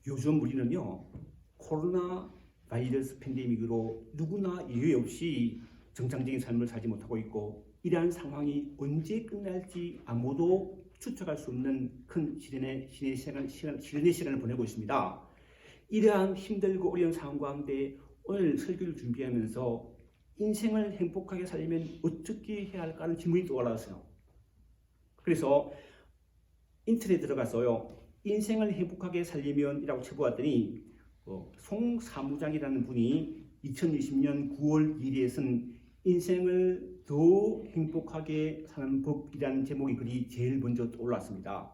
요즘 우리는요, 코로나 바이러스 팬데믹으로 누구나 예외 없이 정상적인 삶을 살지 못하고 있고, 이러한 상황이 언제 끝날지 아무도 추측할 수 없는 큰 시련의 시간을 보내고 있습니다. 이러한 힘들고 어려운 상황 가운데 오늘 설교를 준비하면서 인생을 행복하게 살려면 어떻게 해야 할까 하는 질문이 떠올랐어요. 그래서 인터넷에 들어가서요, 인생을 행복하게 살려면 이라고 쳐보았더니 송 사무장이라는 분이 2020년 9월 1일에 쓴 인생을 더 행복하게 사는 법이라는 제목의 글이 제일 먼저 떠올랐습니다.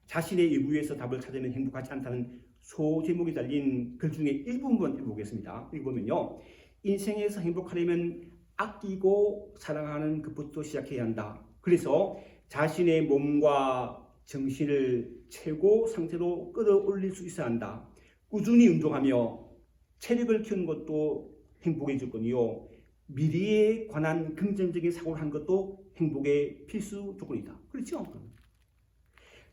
자신의 외부에서 답을 찾으면 행복하지 않다는 소제목이 달린 글 중에 일부분 읽어보겠습니다. 읽으면요, 인생에서 행복하려면 아끼고 사랑하는 것부터 시작해야 한다. 그래서 자신의 몸과 정신을 최고 상태로 끌어올릴 수 있어야 한다. 꾸준히 운동하며 체력을 키우는 것도 행복의 조건이요, 미래에 관한 긍정적인 사고를 하는 것도 행복의 필수 조건이다. 그렇죠?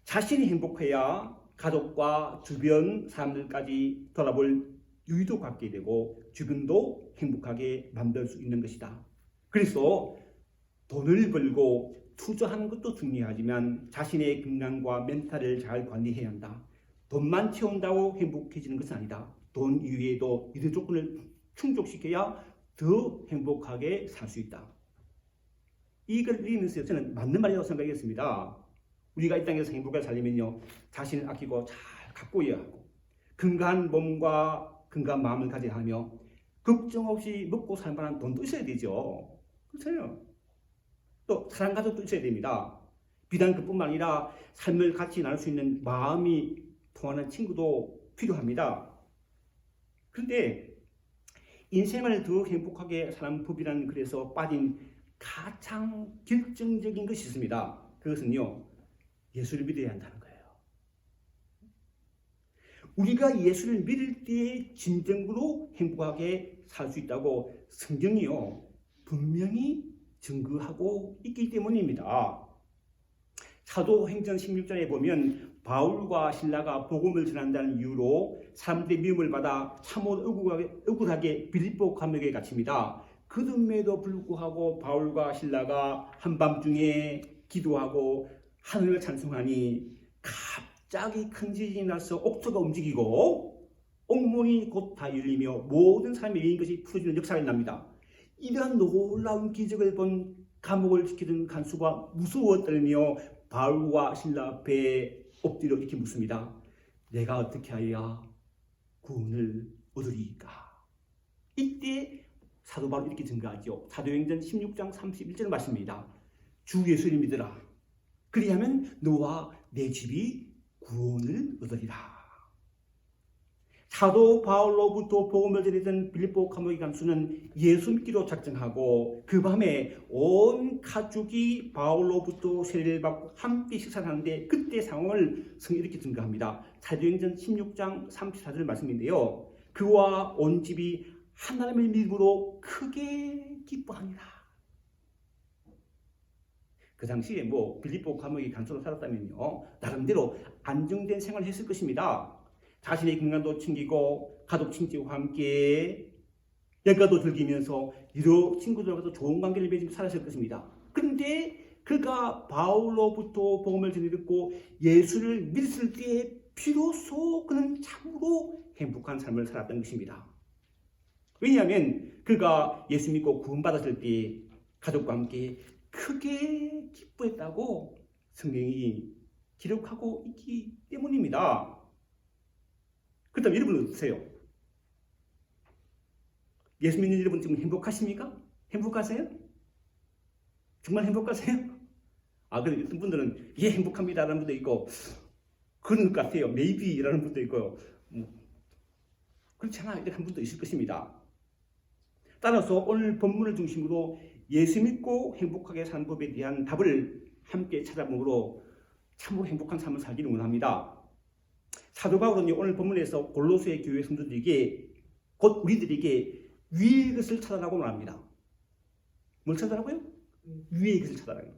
자신이 행복해야 가족과 주변 사람들까지 돌아볼 여유도 갖게 되고 주변도 행복하게 만들 수 있는 것이다. 그래서 돈을 벌고 투자하는 것도 중요하지만 자신의 건강과 멘탈을 잘 관리해야 한다. 돈만 채운다고 행복해지는 것은 아니다. 돈 이외에도 이런 조건을 충족시켜야 더 행복하게 살 수 있다. 이걸 읽으면서 저는 맞는 말이라고 생각했습니다. 우리가 이 땅에서 행복하게 살려면요, 자신을 아끼고 잘 가꾸어야 하고, 건강한 몸과 건강한 마음을 가져야 하며, 걱정 없이 먹고 살 만한 돈도 있어야 되죠. 그렇잖아요. 또 사랑 가족도 있어야 됩니다. 비단 그뿐만 아니라 삶을 같이 나눌 수 있는 마음이 통하는 친구도 필요합니다. 그런데 인생을 더 행복하게 사는 법이라는 글에서 빠진 가장 결정적인 것이 있습니다. 그것은요, 예수를 믿어야 한다는 거예요. 우리가 예수를 믿을 때 진정으로 행복하게 살 수 있다고 성경이요, 분명히 증거하고 있기 때문입니다. 사도행전 16장에 보면 바울과 실라가 복음을 전한다는 이유로 사람들의 미움을 받아 참으로 억울하게 빌립보 감옥에 갇힙니다. 그럼에도 불구하고 바울과 실라가 한밤중에 기도하고 하늘을 찬송하니 갑자기 큰 지진이 나서 옥토가 움직이고 옥문이 곧 다 열리며 모든 사람이 열린 것이 풀어지는 역사가 일어납니다. 이러한 놀라운 기적을 본 감옥을 지키던 간수가 무서워 떨며 바울과 실라 앞에 엎드려 이렇게 묻습니다. 내가 어떻게 하여야 구원을 얻으리까? 이때 사도 바울이 이렇게 증거하죠. 사도행전 16장 31절 말씀입니다. 주 예수를 믿으라. 그리하면 너와 내 집이 구원을 얻으리라. 사도 바울로부터 복음을 전했던 빌립보 감옥의 간수는 예수 믿기로 작정하고 그 밤에 온 가족이 바울로부터 세례를 받고 함께 식사를 하는데, 그때 상황을 성경이 이렇게 증거합니다. 사도행전 16장 34절 말씀인데요, 그와 온 집이 하나님을 믿음으로 크게 기뻐하니라. 그 당시에 빌립보 감옥의 간수로 살았다면요, 나름대로 안정된 생활을 했을 것입니다. 자신의 건강도 챙기고 가족 친지와 함께 여가도 즐기면서 여러 친구들과도 좋은 관계를 맺으며 살았을 것입니다. 그런데 그가 바울로부터 복음을 듣고 예수를 믿었을 때에 비로소 그는 참으로 행복한 삶을 살았던 것입니다. 왜냐하면 그가 예수 믿고 구원받았을 때 가족과 함께 크게 기뻐했다고 성경이 기록하고 있기 때문입니다. 그렇다면 여러분은 어떠세요? 예수 믿는 여러분 지금 행복하십니까? 행복하세요? 정말 행복하세요? 그런데 어떤 분들은 예, 행복합니다 라는 분도 있고, 그런 것 같아요. maybe 라는 분도 있고요. 그렇지 않아 이렇게 한 분도 있을 것입니다. 따라서 오늘 본문을 중심으로 예수 믿고 행복하게 사는 법에 대한 답을 함께 찾아보므로 참으로 행복한 삶을 살기를 원합니다. 사도 바울은 오늘 본문에서 골로새 교회 성도들에게, 곧 우리들에게 위의 것을 찾아라고 말합니다. 뭘 찾아라고요? 위의 것을 찾아라고.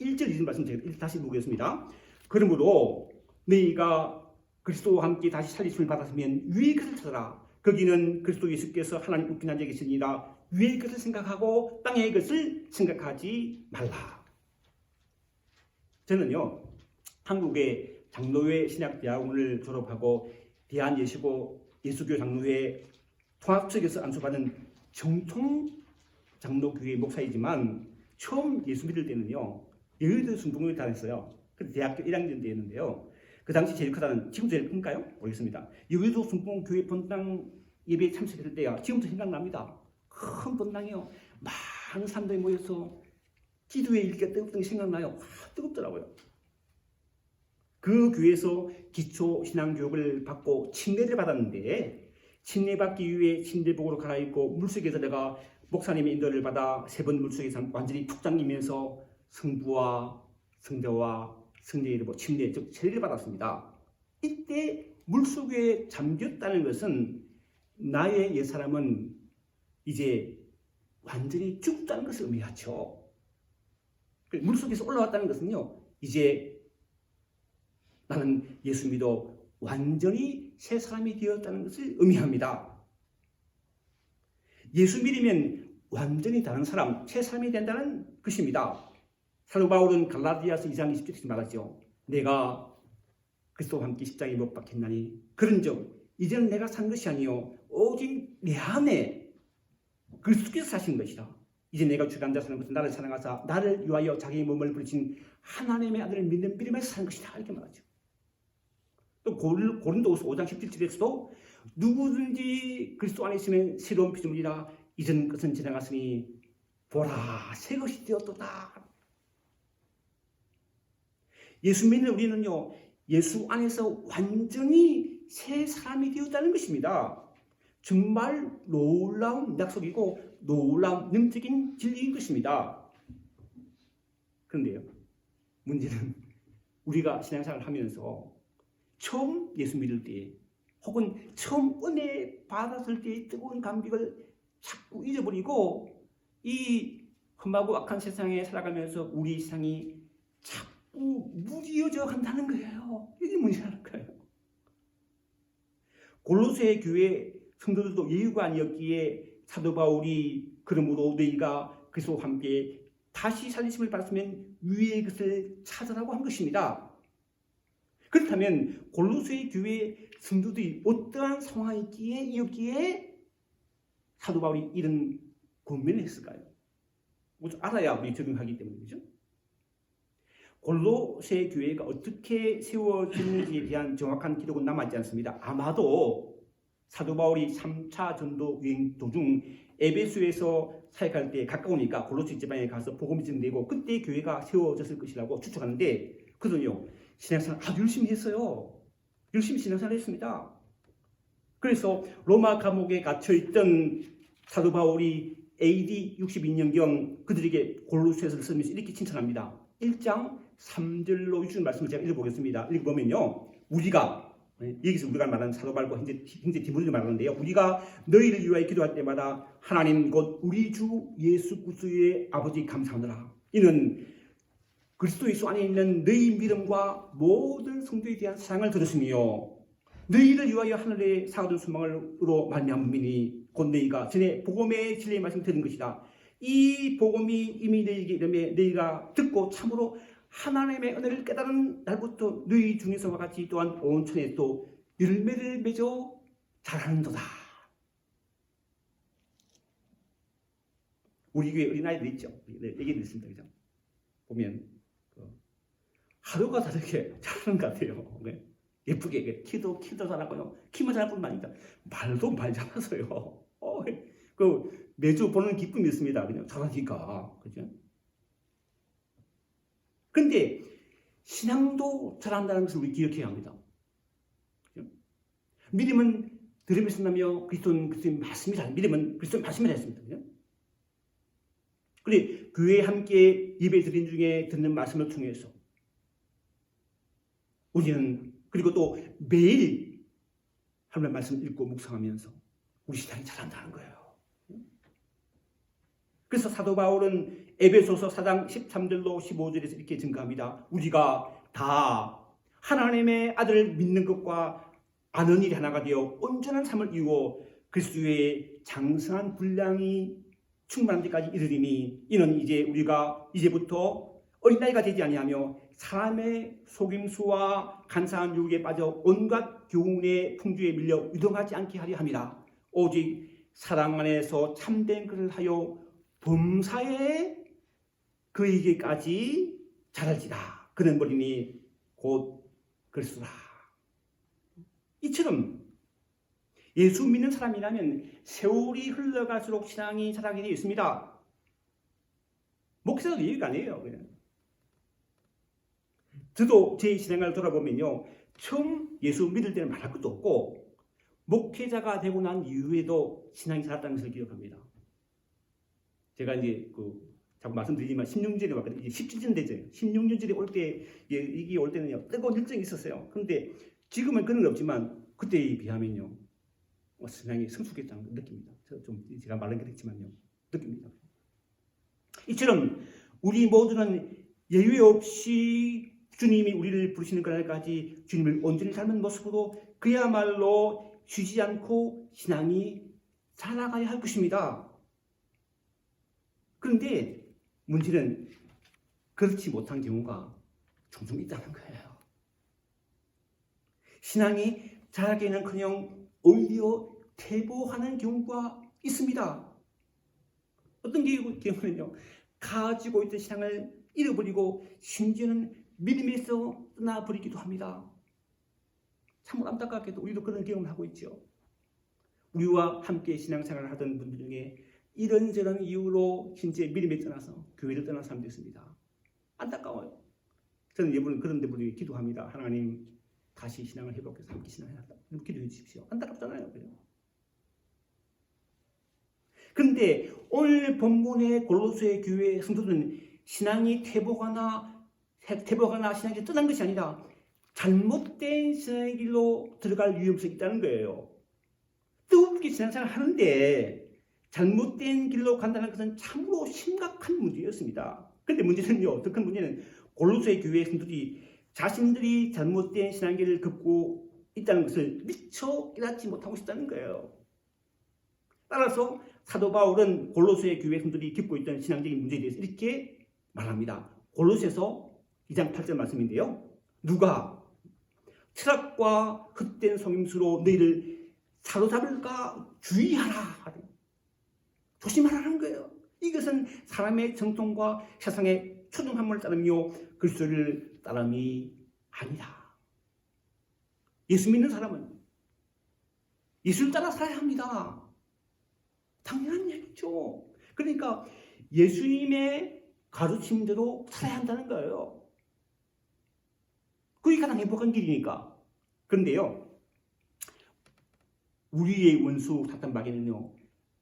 1절 2절 말씀 제가 다시 보겠습니다. 그러므로 너희가 그리스도와 함께 다시 살리심을 받았으면 위의 것을 찾아라. 거기는 그리스도 예수께서 하나님 우편 앉아 계시니라. 위의 것을 생각하고 땅의 것을 생각하지 말라. 저는요, 한국의 장로회 신학대학원을 졸업하고 대한예수교 예수교 장로회 통합측에서 안수받은 정통 장로교회 목사이지만 처음 예수 믿을 때는요, 여의도 순복음을 다녔어요. 그때 대학교 1학년 때였는데요. 그 당시 제일 크다는, 지금 제일 큰가요? 모르겠습니다. 여의도 순복음교회 본당 예배에 참석했을 때야 지금도 생각납니다. 큰 본당이요. 많은 사람들이 모여서 기도에 일기가 뜨겁던 게 생각나요. 뜨겁더라고요. 그 교회에서 기초 신앙교육을 받고 침례를 받았는데, 침례받기 위해 침례복으로 갈아입고 물속에 들어가 목사님의 인도를 받아 3번 물속에서 완전히 푹 잠기면서 성부와 성자와 성령의 이름으로 침례, 즉 세례를 받았습니다. 이때 물속에 잠겼다는 것은 나의 옛사람은 이제 완전히 죽었다는 것을 의미하죠. 물속에서 올라왔다는 것은요, 이제 나는 예수 믿어 완전히 새 사람이 되었다는 것을 의미합니다. 예수 믿으면 완전히 다른 사람, 새 사람이 된다는 것입니다. 사도 바울은 갈라디아서 2장 20절에 말하죠. 내가 그리스도와 함께 십자가에 못 박혔나니 그런즉 이제는 내가 산 것이 아니요 오직 내 안에 그리스도께서 사신 것이다. 이제 내가 주간 자 사는 것은 나를 사랑하사 나를 위하여 자기의 몸을 부르신 하나님의 아들을 믿는 믿음에서 사는 것이다. 이렇게 말하죠. 또 고린도후서 5장 17절에서도 누구든지 그리스도 안에 있으면 새로운 피조물이라 이전 것은 지나갔으니 보라 새 것이 되었도다. 예수 믿는 우리는요, 예수 안에서 완전히 새 사람이 되었다는 것입니다. 정말 놀라운 약속이고 놀라운 능적인 진리인 것입니다. 그런데요, 문제는 우리가 신앙생활을 하면서 처음 예수 믿을 때 혹은 처음 은혜 받았을 때의 뜨거운 감격을 자꾸 잊어버리고 이 험하고 악한 세상에 살아가면서 우리 세상이 자꾸 무디어져 간다는 거예요. 이게 문제라는 거예요. 골로새 교회 성도들도 예유가 아니었기에 사도 바울이 그러므로 너희가 그리스도와 함께 다시 살리심을 받았으면 위의 것을 찾으라고 한 것입니다. 그렇다면 골로새 교회 성도들이 어떠한 상황이었기에 사도 바울이 이런 권면을 했을까요? 알아야 우리 적용하기 때문이죠. 골로새 교회가 어떻게 세워졌는지에 대한 정확한 기록은 남아있지 않습니다. 아마도 사도 바울이 3차 전도 여행 도중 에베소에서 사역할 때 가까우니까 골로새 지방에 가서 복음을 전되고 그때 교회가 세워졌을 것이라고 추측하는데, 그들은요 신앙생활 아주 열심히 했어요. 열심히 신앙생활을 했습니다. 그래서 로마 감옥에 갇혀있던 사도 바울이 AD 62년경 그들에게 골로새서를 쓰면서 이렇게 칭찬합니다. 1장 3절로 주신 말씀을 제가 읽어보겠습니다. 읽어보면요, 우리가, 여기서 우리가 말하는 사도 바울과 현재 디모데를 말하는데요, 우리가 너희를 위하여 기도할 때마다 하나님 곧 우리 주 예수 그리스도의 아버지 감사하노라. 이는 그리스도 예수 안에 있는 너희 믿음과 모든 성도에 대한 사랑을 들으시며 너희를 위하여 하늘에 사거든 소망으로 말미암으니 곧 너희가 전에 복음의 진리의 말씀 들은 것이다. 이 복음이 이미 너희에게 이르매 너희가 듣고 참으로 하나님의 은혜를 깨달은 날부터 너희 중에서와 같이 또한 온 천에 또 열매를 맺어 자라는도다. 우리 교회 어린아이들 있죠. 얘기를 듣습니다. 그죠? 보면 하루가 다르게 자라는 것 같아요. 예쁘게 키도 자라고요. 키만 자랄 뿐만 아니라 말도 많이 자라서요. 매주 보는 기쁨이 있습니다. 그냥 자라니까. 그죠? 근데 신앙도 자란다는 것을 우리 기억해야 합니다. 그죠? 믿음은 들음에서 나며 그리스도는 그리스도의 말씀이다. 믿음은 그리스도의 말씀이라 했습니다. 그죠? 그런데 교회에 함께 예배 드린 중에 듣는 말씀을 통해서 우리는 그리고 또 매일 하나님의 말씀 읽고 묵상하면서 우리 신앙이 자란다는 거예요. 그래서 사도 바울은 에베소서 4장 13절로 15절에서 이렇게 증거합니다. 우리가 다 하나님의 아들을 믿는 것과 아는 일이 하나가 되어 온전한 삶을 이루어 그리스도의 장성한 분량이 충만한 데까지 이르리니 이는 이제 우리가 이제부터 어린아이가 되지 아니하며 사람의 속임수와 간사한 유혹에 빠져 온갖 교훈의 풍주에 밀려 유동하지 않게 하려 함이라. 오직 사랑 안에서 참된 것을 하여 범사에 그에게까지 자랄지라. 그는 머리니 곧 그리스도라. 이처럼 예수 믿는 사람이라면 세월이 흘러갈수록 신앙이 자라게 되어 있습니다. 목사도 얘기가 아니에요. 그냥. 저도 제 신앙을 돌아보면요, 처음 예수 믿을 때는 말할 것도 없고 목회자가 되고 난 이후에도 신앙이 자랐다는 것을 기억합니다. 제가 이제 자꾸 말씀드리지만 16년전에 왔거든요. 이제 17년 되죠. 16년전에 올 때 이게 올 때는요 뜨거운 열정이 있었어요. 그런데 지금은 그런 게 없지만 그때에 비하면요 신앙이 성숙했다는 걸 느낍니다. 제가 말은 그랬지만요 느낍니다. 이처럼 우리 모두는 예외 없이 주님이 우리를 부르시는 그날까지 주님을 온전히 닮은 모습으로 그야말로 쉬지 않고 신앙이 자라가야 할 것입니다. 그런데 문제는 그렇지 못한 경우가 종종 있다는 거예요. 신앙이 자라기는커녕 오히려 퇴보하는 경우가 있습니다. 어떤 경우는요, 가지고 있던 신앙을 잃어버리고 심지어는 믿음에서 떠나버리기도 합니다. 참 안타깝게도 우리도 그런 경험을 하고 있죠. 우리와 함께 신앙생활을 하던 분들 중에 이런저런 이유로 진짜 믿음에 떠나서 교회를 떠난 사람도 있습니다. 안타까워요. 저는 여러분 그런 데분이 기도합니다. 하나님 다시 신앙을 회복해서 함께 신앙해라. 기도해 주십시오. 안타깝잖아요. 그런데 오늘 본문의 골로새 교회 성도들은 신앙이 퇴보하거나 신앙이 떠난 것이 아니라 잘못된 신앙의 길로 들어갈 위험성이 있다는 거예요. 뜨겁게 신앙생활을 하는데 잘못된 길로 간다는 것은 참으로 심각한 문제였습니다. 그런데 문제는요, 더 큰 문제는 골로새 교회 성도들이 자신들이 잘못된 신앙길을 걷고 있다는 것을 미처 깨닫지 못하고 있다는 거예요. 따라서 사도 바울은 골로새 교회 성도들이 겪고 있던 신앙적인 문제에 대해서 이렇게 말합니다. 골로새서 2장 8절 말씀인데요. 누가 철학과 헛된 속임수로 너희를 사로잡을까 주의하라. 조심하라는 거예요. 이것은 사람의 정통과 세상의 초등함을 따르며 그리스도를 따름이 아니다. 예수 믿는 사람은 예수를 따라 살아야 합니다. 당연한 얘기죠. 그러니까 예수님의 가르침대로 살아야 한다는 거예요. 그게 가장 행복한 길이니까. 그런데요, 우리의 원수 사탄 마귀는요,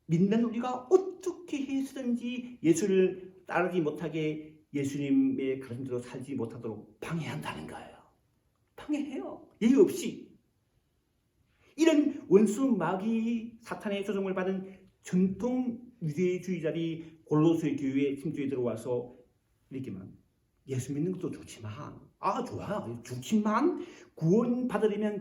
믿는 우리가 어떻게 해서든지 예수를 따르지 못하게 예수님의 가르침대로 살지 못하도록 방해한다는 거예요. 방해해요. 예의 없이. 이런 원수 마귀 사탄의 조종을 받은 전통 유대주의자들이 골로새 교회에 침투에 들어와서 이렇게만 예수 믿는 것도 좋지만 좋지만 구원 받으려면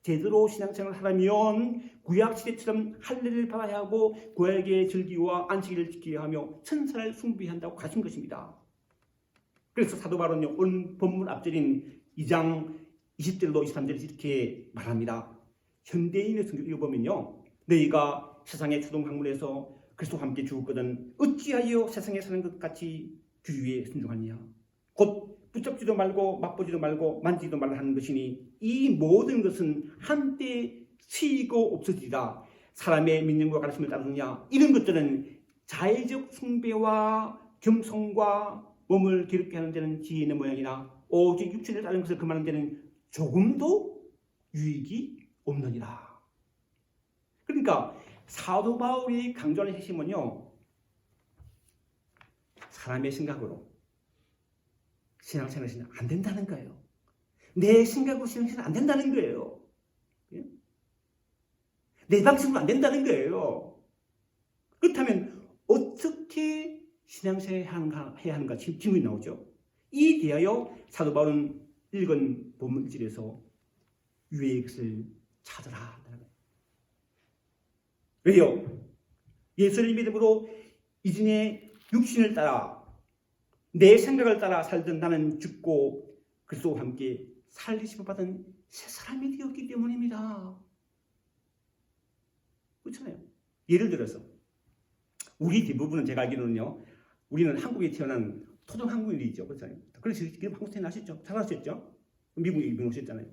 제대로 신앙생활을 하려면 구약시대처럼 할례를 받아야 하고 구약의 절기와 안식일을 지켜야 하며 천사를 숭배해야 한다고 가신 것입니다. 그래서 사도 바울은요, 오늘 본문 앞절인 2장 20절로 23절에서 이렇게 말합니다. 현대인의 성경 읽어보면요, 너희가 세상의 초동 학문에서 그리스도와 함께 죽었거든 어찌하여 세상에 사는 것 같이 규율에 순종하느냐. 곧 붙잡지도 말고 맛보지도 말고 만지지도 말라 하는 것이니 이 모든 것은 한때 쓰이고 없어지리라. 사람의 믿음과 가르침을 따르느냐. 이런 것들은 자의적 숭배와 겸손과 몸을 괴롭게 하는 데는 지혜 있는 모양이나 오직 육체를 따르는 것을 금하는 데는 조금도 유익이 없느니라. 그러니까 사도 바울이 강조하는 핵심은요, 사람의 생각으로 신앙생활이 안 된다는 거예요. 내 생각으로 신앙생활이 안 된다는 거예요. 내 방식으로 안 된다는 거예요. 그렇다면 어떻게 신앙생활을 해야 하는가 질문이 나오죠. 이 대하여 사도 바울은 읽은 본문질에서 유의 것을 찾으라. 왜요? 예수를 믿음으로 이전에 육신을 따라 내 생각을 따라 살던 나는 죽고 그리스도와 함께 살리심을 받은 새 사람이 되었기 때문입니다. 그렇잖아요. 예를 들어서 우리 대부분은 제가 알기로는요, 우리는 한국에 태어난 토종 한국인이죠. 그렇잖아요. 그래서 지금 한국 태어나셨죠? 잘하셨죠? 미국에 이민 오셨잖아요.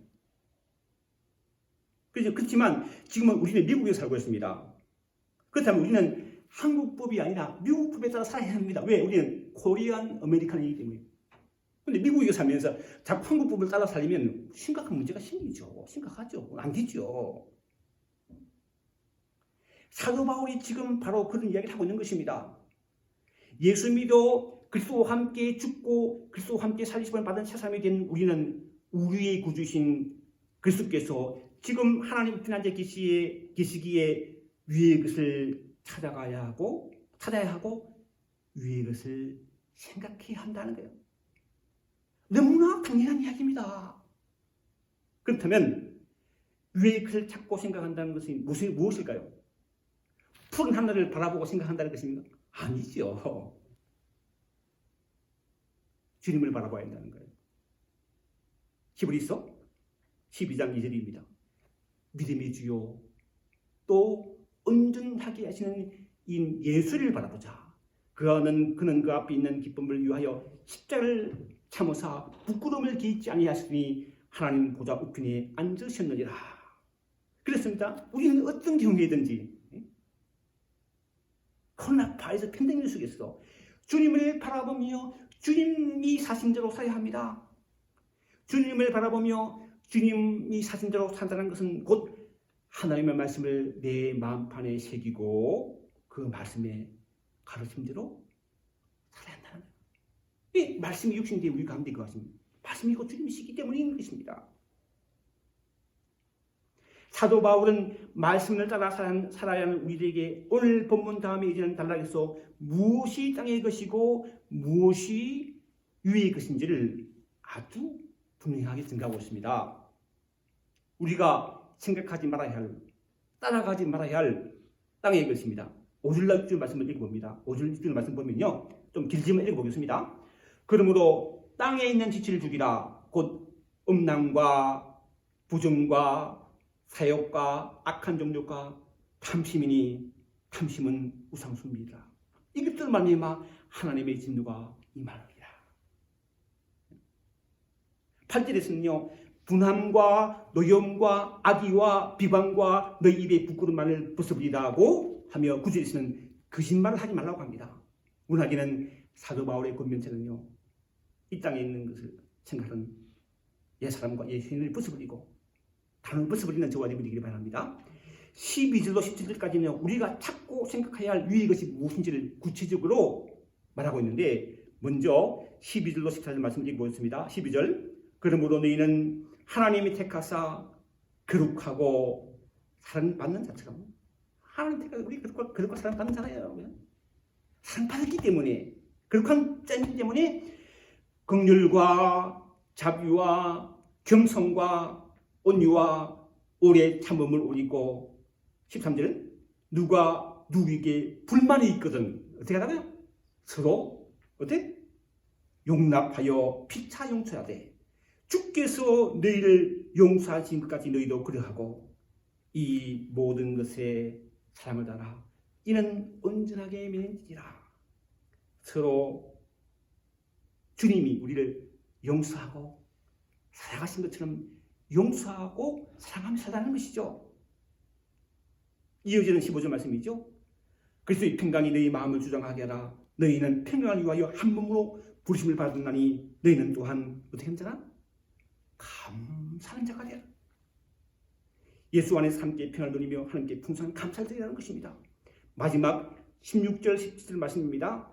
그렇지만 지금은 우리는 미국에 살고 있습니다. 그렇다면 우리는 한국법이 아니라 미국법에 따라 살아야 합니다. 왜? 우리는 코리안 아메리칸이기 때문에. 근데 미국에 살면서 자꾸 한국법을 따라 살려면 심각한 문제가 생기죠. 심각하죠. 안 되죠. 사도 바울이 지금 바로 그런 이야기를 하고 있는 것입니다. 예수 믿어 그리스도와 함께 죽고 그리스도와 함께 살리심을 받은 새 사람이 된 우리는 우리의 구주신 그리스도께서 지금 하나님 편한자 계시기에 위의 것을 찾아야 하고 위의 것을 생각해야 한다는 거예요. 너무나 당연한 이야기입니다. 그렇다면 위의 것을 찾고 생각한다는 것이 무엇일까요? 푸른 하늘을 바라보고 생각한다는 것입니까? 아니죠. 주님을 바라봐야 한다는 거예요. 히브리서 12장 2절입니다. 믿음의 주요 또 온전하게 하시는 인 예수를 바라보자. 그는 그 앞에 있는 기쁨을 위하여 십자가를 참으사 부끄러움을 개의치 아니하시니 하나님 보좌 우편에 앉으셨느니라. 그렇습니다. 우리는 어떤 경우에든지 코로나19 팬데믹 속에서 주님을 바라보며 주님이 사신 대로 살아야 합니다. 주님을 바라보며 주님이 사신 대로 산다는 것은 곧 하나님의 말씀을 내 마음판에 새기고 그 말씀의 가르침대로 살아야 한다는 거예요. 이 말씀이 육신되어 우리 가운데 그 것입니다. 말씀이 곧 주님이시기 때문인 것입니다. 사도 바울은 말씀을 따라 살아야 하는 우리에게 오늘 본문 다음에 이제는 단락에서 무엇이 땅의 것이고 무엇이 위의 것인지를 아주 분명하게 증가하고 있습니다. 우리가 생각하지 말아야 할, 따라가지 말아야 할 땅의 것입니다. 5절 말씀을 읽어봅니다. 5절 말씀 보면요, 좀 길지만 읽어보겠습니다. 그러므로 땅에 있는 지체를 죽이라. 곧 음란과 부정과 사욕과 악한 종교가 탐심이니 탐심은 우상숭배이다. 이것들 말미암아 하나님의 진노가 임하느니라. 8절에서는요, 분함과 노염과 악의와 비방과 너희 입의 부끄러움만을 벗어버리라고 하며 9절에서는 거짓말을 하지 말라고 합니다. 문학에는 사도 바울의 권면체는요, 이 땅에 있는 것을 생각하는 옛사람과 옛신을 벗어버리고 단을 벗어버리는 저와 여러분이 되기를 바랍니다. 12절로 17절까지는 우리가 찾고 생각해야 할 위의 것이 무엇인지를 구체적으로 말하고 있는데, 먼저 12절로 14절 말씀 읽어보겠습니다. 12절, 그러므로 너희는 하나님이 택하사 거룩하고 사랑받는 자처럼, 하나님 택하사 우리 거룩하고 사랑받는 자예요. 사랑받았기 때문에, 거룩한 자이기 때문에 긍휼과 자비와 겸손과 온유와 오래 참음을 오리고, 13절은 누가 누구에게 불만이 있거든 어떻게 하라고요? 서로 어때? 용납하여 피차 용서해야 돼. 주께서 너희를 용서하신 것까지 너희도 그러하고 이 모든 것에 사랑을 따라 이는 온전하게 맺는지라. 서로 주님이 우리를 용서하고 사랑하신 것처럼 용서하고 사랑하며 살다는 것이죠. 이어지는 15절 말씀이죠. 그리스도의 평강이 너희 마음을 주장하게 하라. 너희는 평강을 위하여 한 몸으로 부르심을 받았나니 너희는 또한 어떻게 하는 자라? 감사하는 자가 되라. 예수 안에서 함께 평안을 누리며 하나님께 풍성한 감사를 드리라는 것입니다. 마지막 16절 17절 말씀입니다.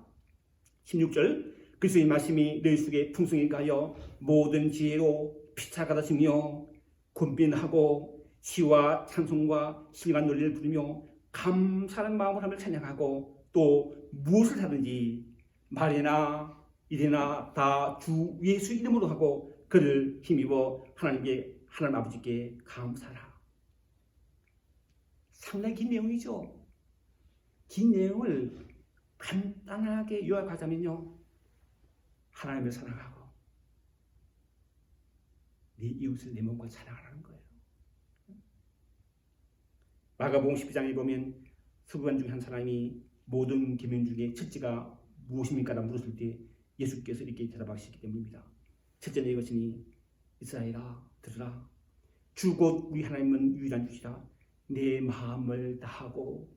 16절, 그리스도의 말씀이 너희 속에 풍성하게 하여 모든 지혜로 피차가다시며 권변하고 시와 찬송과 신령한 논리를 부르며 감사하는 마음으로 하나님을 찬양하고 또 무엇을 하든지 말이나 일이나 다 주 예수 이름으로 하고 그를 힘입어 하나님 아버지께 감사라. 상당히 긴 내용이죠. 긴 내용을 간단하게 요약하자면요, 하나님을 사랑하고 네 이웃을 내 몸과 사랑하라는 거예요. 마가복음 12장에 보면 서기관 중 한 사람이 모든 계명 중에 첫째가 무엇입니까? 라고 물었을 때 예수께서 이렇게 대답하시기 때문입니다. 첫째는 이것이니 이스라엘아 들으라. 주 곧 우리 하나님은 유일한 주시라. 내 마음을 다하고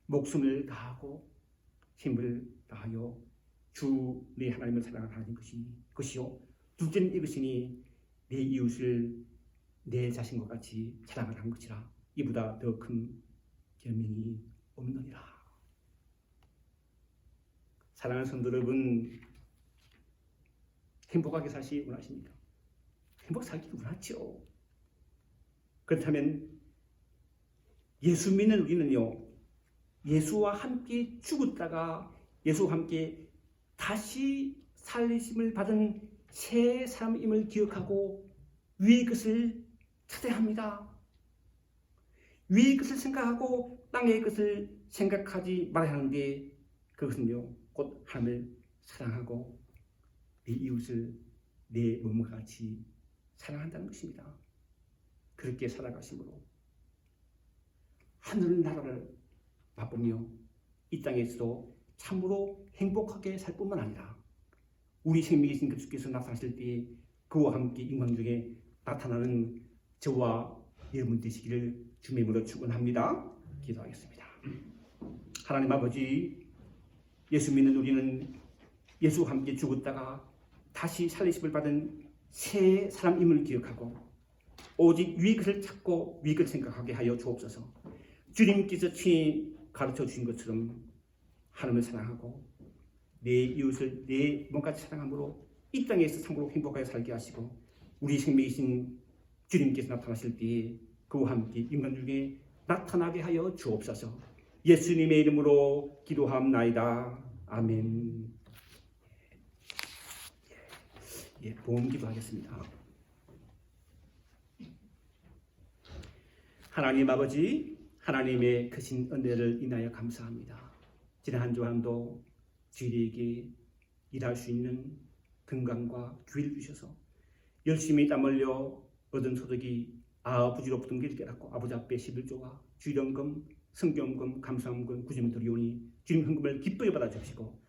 목숨을 다하고 힘을 다하여 주 내 하나님을 사랑하는 것이요. 둘째는 이것이니 내 이웃을 내 자신과 같이 사랑하는 것이라. 이보다 더 큰 계명이 없느니라. 사랑하는 성도 여러분, 행복하게 사시기 원하십니까? 행복 살기 원하죠. 그렇다면 예수 믿는 우리는요, 예수와 함께 죽었다가 예수와 함께 다시 살리심을 받은 새 사람임을 기억하고 위의 것을 찾아야 합니다. 위의 것을 생각하고 땅의 것을 생각하지 말아야 하는데, 그것은요 곧 하나님을 사랑하고 내 이웃을 내 몸과 같이 사랑한다는 것입니다. 그렇게 살아가심으로 하늘 나라를 맛보며 이 땅에서도 참으로 행복하게 살 뿐만 아니라 우리 생명이신 그리스도께서 나타나실 때에 그와 함께 인간 중에 나타나는 저와 여러분 되시기를 주님의 이름으로 축원합니다. 기도하겠습니다. 하나님 아버지, 예수 믿는 우리는 예수와 함께 죽었다가 다시 살리심을 받은 새 사람임을 기억하고 오직 위의 것을 찾고 위의 것을 생각하게 하여 주옵소서. 주님께서 친히 가르쳐 주신 것처럼 하나님을 사랑하고 내 이웃을 내 몸까지 사랑함으로 이 땅에서 참으로 행복하게 살게 하시고 우리 생명이신 주님께서 나타나실 때에 그와 함께 인간 중에 나타나게 하여 주옵소서. 예수님의 이름으로 기도함나이다. 아멘. 보험 기도하겠습니다. 하나님 아버지, 하나님의 크신 은혜를 인하여 감사합니다. 지난 한 주간도 주일에게 일할 수 있는 건강과 기회를 주셔서 열심히 땀 흘려 얻은 소득이 아버지로 붙은 길 깨닫고 아버지 앞에 11조와 주일연금, 성경금, 감사원금, 구제금 드리오니 주님 헌금을 기쁘게 받아주시고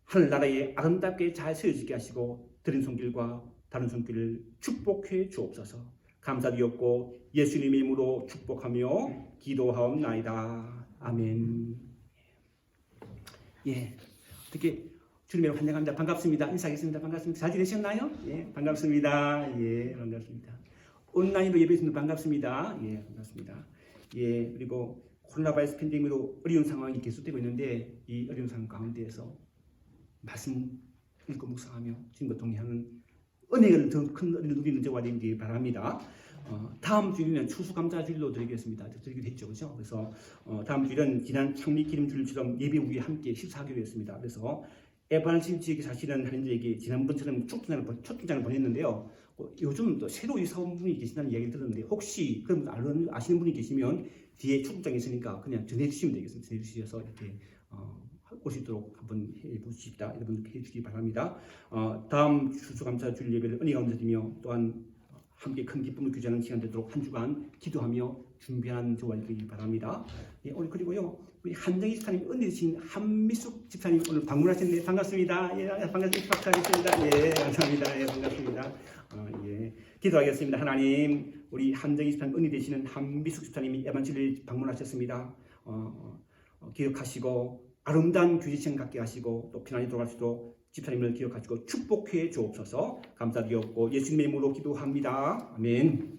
하늘나라에 아름답게 잘 세워지게 하시고 드린 손길과 다른 손길을 축복해 주옵소서. 감사드렸고 예수님의 이름으로 축복하며 기도하옵나이다. 아멘. 어떻게 주님의 환영합니다. 반갑습니다. 인사하겠습니다. 반갑습니다. 잘 지내셨나요? 반갑습니다. 반갑습니다. 온라인으로 예배해주신 분 반갑습니다. 반갑습니다. 그리고 코로나 바이러스 팬데믹으로 어려운 상황이 계속되고 있는데 이 어려운 상황 가운데에서 말씀 읽고 묵상하며 주님과 동행하는 은혜를 더 큰 은혜를 누리는 저와 되기 바랍니다. 다음 주일은 추수감사주일로 드리겠습니다. 드리기로 했죠, 그렇죠? 그래서 다음 주일은 지난 창립기름주일처럼 예배 후에 함께 식사하기로 했습니다. 그래서 에반실 지역에 사시는 하나님들에게 지난번처럼 초청장을 보냈는데요. 요즘 또 새로 이사온 분이 계신다는 이야기를 들었는데 혹시 그런 분 아시는 분이 계시면 뒤에 초청장이 있으니까 그냥 전해주시면 되겠습니다. 전해주셔서 이렇게 올 수 있도록 한번 해보십시다. 여러분들 해주시기 바랍니다. 다음 추수감사주일 예배를 은혜 가운데 드리며 또한 함께 큰 기쁨을 규제하는 시간 되도록 한 주간 기도하며 준비하는 저와 되기 바랍니다. 오늘 그리고요 우리 한정희 집사님 은혜 주신 한미숙 집사님 오늘 방문하셨는데 반갑습니다. 반갑습니다. 박수하겠습니다. 감사합니다. 반갑습니다. 기도하겠습니다. 하나님, 우리 한정희 집사님 은혜 되시는 한미숙 집사님이 에반실을 방문하셨습니다. 기억하시고 아름다운 규제시간 갖게 하시고 또 편안히 돌아갈 수 있도록 집사님을 기억하시고 축복해 주옵소서. 감사드렸고 예수님의 이름으로 기도합니다. 아멘.